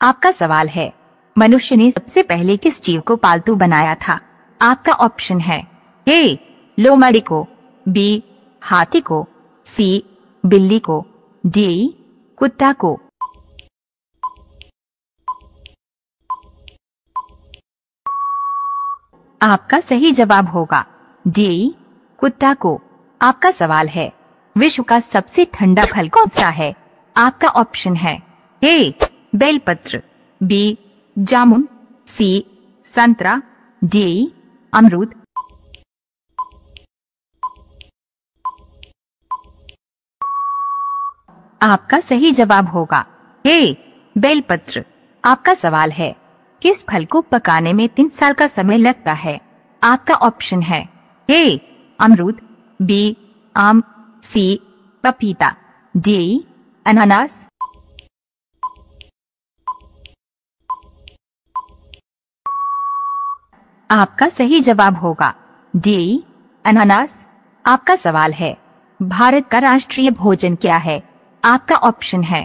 आपका सवाल है, मनुष्य ने सबसे पहले किस जीव को पालतू बनाया था? आपका ऑप्शन है ए लोमड़ी को, बी हाथी को, सी बिल्ली को, डी कुत्ता को। आपका सही जवाब होगा डी कुत्ता को। आपका सवाल है, विश्व का सबसे ठंडा फल कौन सा है? आपका ऑप्शन है ए बेलपत्र, बी जामुन, सी संतरा, डी अमरूद। आपका सही जवाब होगा ए बेलपत्र। आपका सवाल है, किस फल को पकाने में 3 साल का समय लगता है? आपका ऑप्शन है ए अमरूद, बी आम, सी पपीता, डी अनानास। आपका सही जवाब होगा डी अनानास। आपका सवाल है, भारत का राष्ट्रीय भोजन क्या है? आपका ऑप्शन है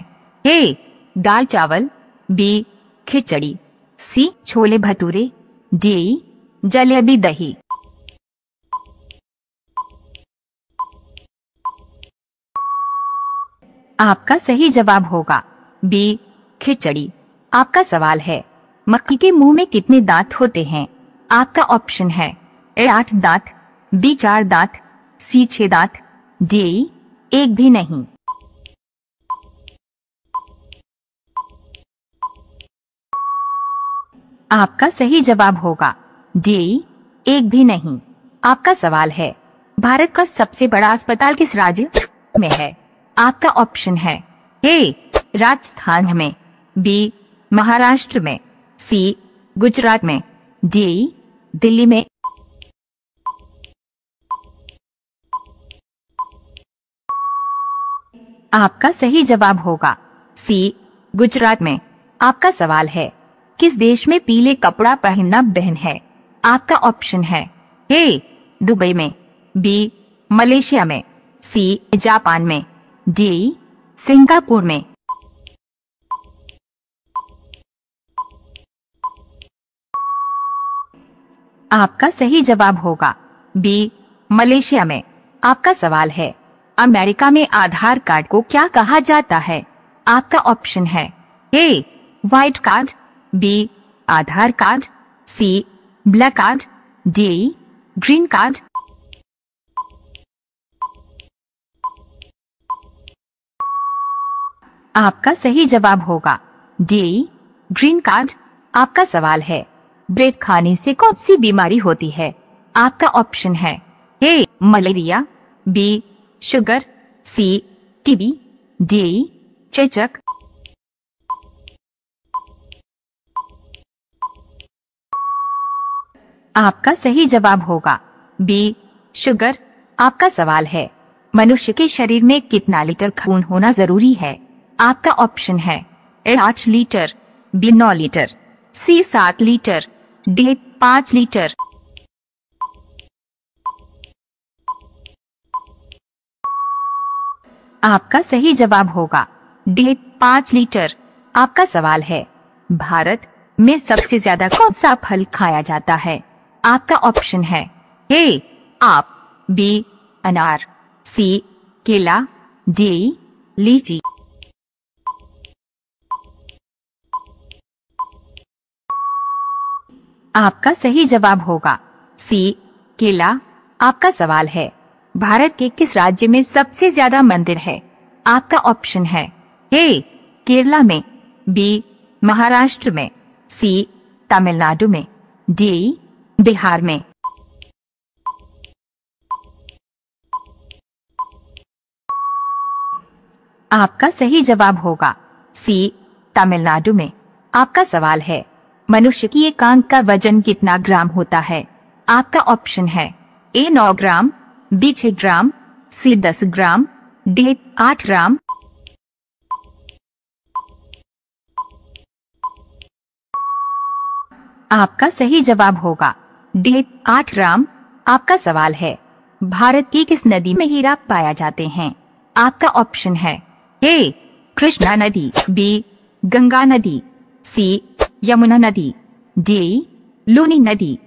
ए दाल चावल, बी खिचड़ी, सी छोले भटूरे, डी जलेबी दही। आपका सही जवाब होगा बी खिचड़ी। आपका सवाल है, मक्खी के मुंह में कितने दांत होते हैं? आपका ऑप्शन है ए 8 दांत, बी 4 दांत, सी 6 दांत, डी 1 भी नहीं। आपका सही जवाब होगा डी 1 भी नहीं। आपका सवाल है, भारत का सबसे बड़ा अस्पताल किस राज्य में है? आपका ऑप्शन है ए राजस्थान में, बी महाराष्ट्र में, सी गुजरात में, डी दिल्ली में। आपका सही जवाब होगा सी गुजरात में। आपका सवाल है, किस देश में पीले कपड़ा पहनना बैन है? आपका ऑप्शन है ए दुबई में, बी मलेशिया में, सी जापान में, डी सिंगापुर में। आपका सही जवाब होगा बी मलेशिया में। आपका सवाल है, अमेरिका में आधार कार्ड को क्या कहा जाता है? आपका ऑप्शन है A white card, B Aadhaar card, C black card, D green card. आपका सही जवाब होगा डी ग्रीन कार्ड। आपका सवाल है, ब्रेड खाने से कौन सी बीमारी होती है? आपका ऑप्शन है ए मलेरिया, बी शुगर, सी टीबी, डी चेचक। आपका सही जवाब होगा बी शुगर। आपका सवाल है, मनुष्य के शरीर में कितना लीटर खून होना जरूरी है? आपका ऑप्शन है ए 8 लीटर, बी 9 लीटर, सी 7 लीटर, डी 5 लीटर। आपका सही जवाब होगा डी 5 लीटर। आपका सवाल है, भारत में सबसे ज्यादा कौन सा फल खाया जाता है? आपका ऑप्शन है ए आप, बी अनार, सी केला, डी लीची। आपका सही जवाब होगा सी केला। आपका सवाल है, भारत के किस राज्य में सबसे ज्यादा मंदिर है? आपका ऑप्शन है ए केरला में, बी महाराष्ट्र में, सी तमिलनाडु में, डी बिहार में। आपका सही जवाब होगा सी तमिलनाडु में। आपका सवाल है, मनुष्य की एक आंख का वजन कितना ग्राम होता है? आपका ऑप्शन है ए 9 ग्राम, बी 6 ग्राम, सी 10 ग्राम, डी 8 ग्राम। आपका सही जवाब होगा डी 8 ग्राम। आपका सवाल है, भारत की किस नदी में हीरा पाया जाते हैं? आपका ऑप्शन है ए कृष्णा नदी, बी गंगा नदी, सी यमुना नदी, डी लूनी नदी।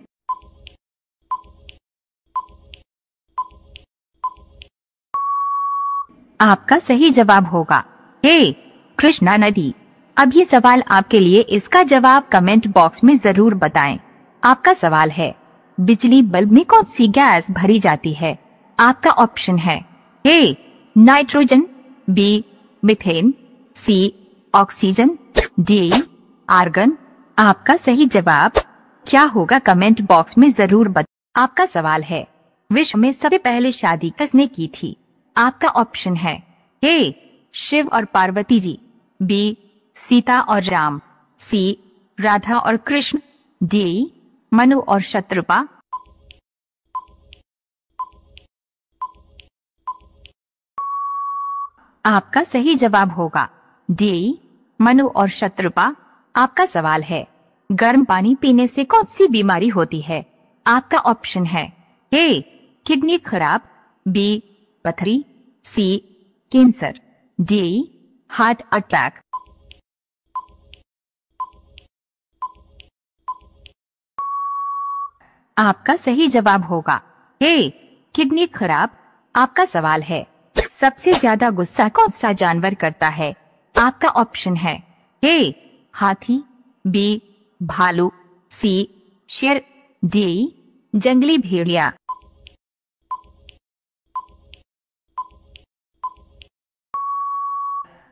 आपका सही जवाब होगा ए कृष्णा नदी। अब ये सवाल आपके लिए, इसका जवाब कमेंट बॉक्स में जरूर बताएं। आपका सवाल है, बिजली बल्ब में कौन सी गैस भरी जाती है? आपका ऑप्शन है A nitrogen, B methane, C oxygen, D argon. आपका सही जवाब क्या होगा कमेंट बॉक्स में जरूर बताएं। आपका सवाल है, विश्व में सबसे पहले शादी किसने की थी? आपका ऑप्शन है ए शिव और पार्वती जी, बी सीता और राम, सी राधा और कृष्ण, डी मनु और शत्रुपा। आपका सही जवाब होगा डी मनु और शत्रुपा। आपका सवाल है, गर्म पानी पीने से कौन सी बीमारी होती है? आपका ऑप्शन है ए किडनी खराब, बी पथरी, सी कैंसर, डी हार्ट अटैक। आपका सही जवाब होगा ए किडनी खराब। आपका सवाल है, सबसे ज्यादा गुस्सा कौन सा जानवर करता है? आपका ऑप्शन है ए हाथी, बी भालू, सी शेर, डी जंगली भेड़िया।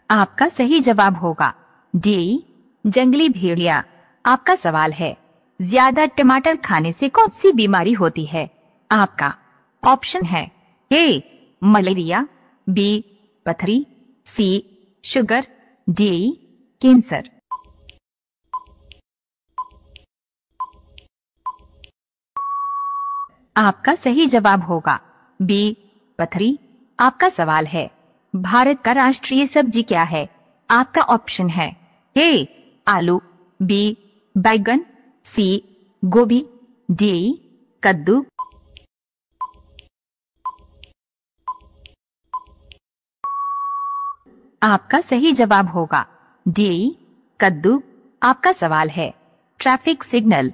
आपका सही जवाब होगा डी जंगली भेड़िया। आपका सवाल है, ज्यादा टमाटर खाने से कौन सी बीमारी होती है? आपका ऑप्शन है ए मलेरिया, बी पथरी, सी शुगर, डी कैंसर। आपका सही जवाब होगा बी पथरी। आपका सवाल है, भारत का राष्ट्रीय सब्जी क्या है? आपका ऑप्शन है ए आलू, बी बैगन, सी गोभी, डी कद्दू। आपका सही जवाब होगा डी कद्दू। आपका सवाल है, ट्रैफिक सिग्नल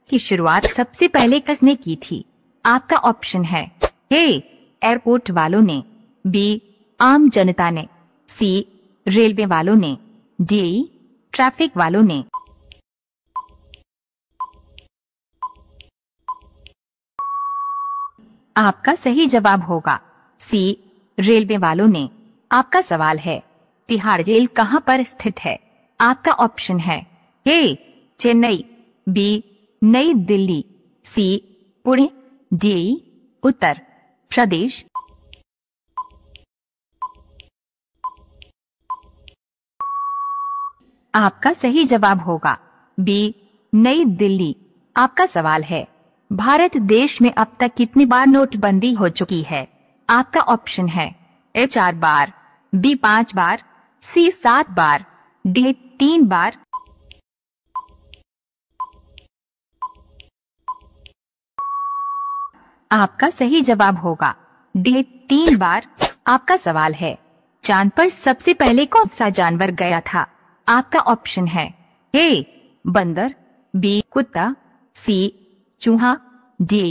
की शुरुआत सबसे पहले किसने की थी? आपका ऑप्शन है ए एयरपोर्ट वालों ने, बी आम जनता ने, सी रेलवे वालों ने, डी ट्रैफिक वालों ने। आपका सही जवाब होगा सी रेलवे वालों ने। आपका सवाल है, तिहाड़ जेल कहां पर स्थित है? आपका ऑप्शन है ए चेन्नई, बी नई दिल्ली, सी पुणे, डी उत्तर प्रदेश। आपका सही जवाब होगा बी नई दिल्ली। आपका सवाल है, भारत देश में अब तक कितनी बार नोटबंदी हो चुकी है? आपका ऑप्शन है ए 4 बार, बी 5 बार, सी 7 बार, डी 3 बार। आपका सही जवाब होगा डी 3 बार। आपका सवाल है, चांद पर सबसे पहले कौन सा जानवर गया था? आपका ऑप्शन है ए बंदर, बी कुत्ता, सी चूहा, डी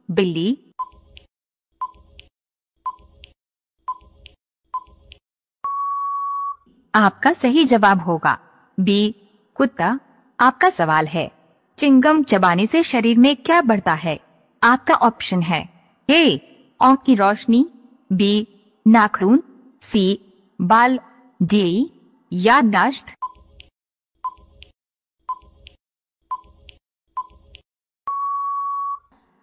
बिल्ली। आपका सही जवाब होगा बी कुत्ता। आपका सवाल है, चिंगम चबाने से शरीर में क्या बढ़ता है? आपका ऑप्शन है ए आंख की रोशनी, बी नाखून, सी बाल, डी याददाश्त।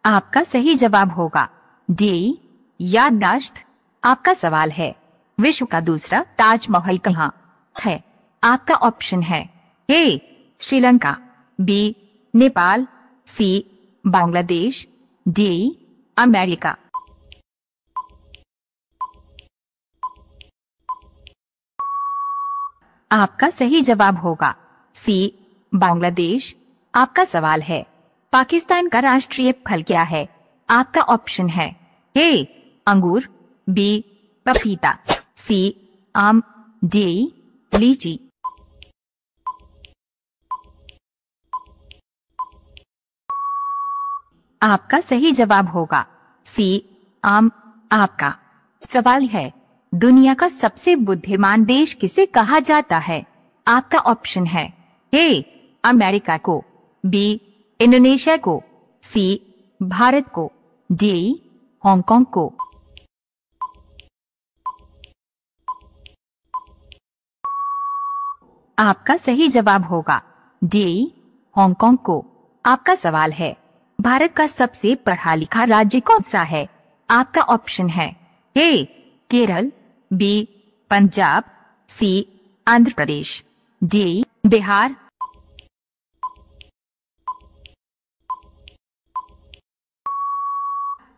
आपका सही जवाब होगा डी याददाश्त। आपका सवाल है, विश्व का दूसरा ताजमहल कहाँ है? आपका ऑप्शन है ए श्रीलंका, बी नेपाल, सी बांग्लादेश, डी अमेरिका। आपका सही जवाब होगा सी बांग्लादेश। आपका सवाल है, पाकिस्तान का राष्ट्रीय फल क्या है? आपका ऑप्शन है ए अंगूर, बी पपीता, सी आम, डी लीची। आपका सही जवाब होगा सी आम। आपका सवाल है, दुनिया का सबसे बुद्धिमान देश किसे कहा जाता है? आपका ऑप्शन है ए अमेरिका को, बी इंडोनेशिया को, सी भारत को, डी हांगकांग को। आपका सही जवाब होगा डी हांगकांग को। आपका सवाल है, भारत का सबसे पढ़ा लिखा राज्य कौन सा है? आपका ऑप्शन है ए केरल, बी पंजाब, सी आंध्र प्रदेश, डी बिहार।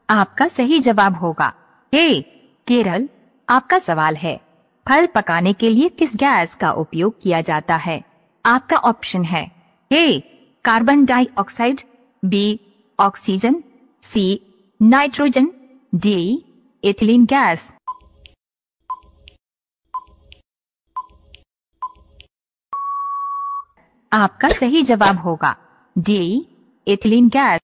आपका सही जवाब होगा ए केरल। आपका सवाल है, फल पकाने के लिए किस गैस का उपयोग किया जाता है? आपका ऑप्शन है A carbon dioxide, B oxygen, C nitrogen, D ethylene gas. आपका सही जवाब होगा डी एथिलीन गैस।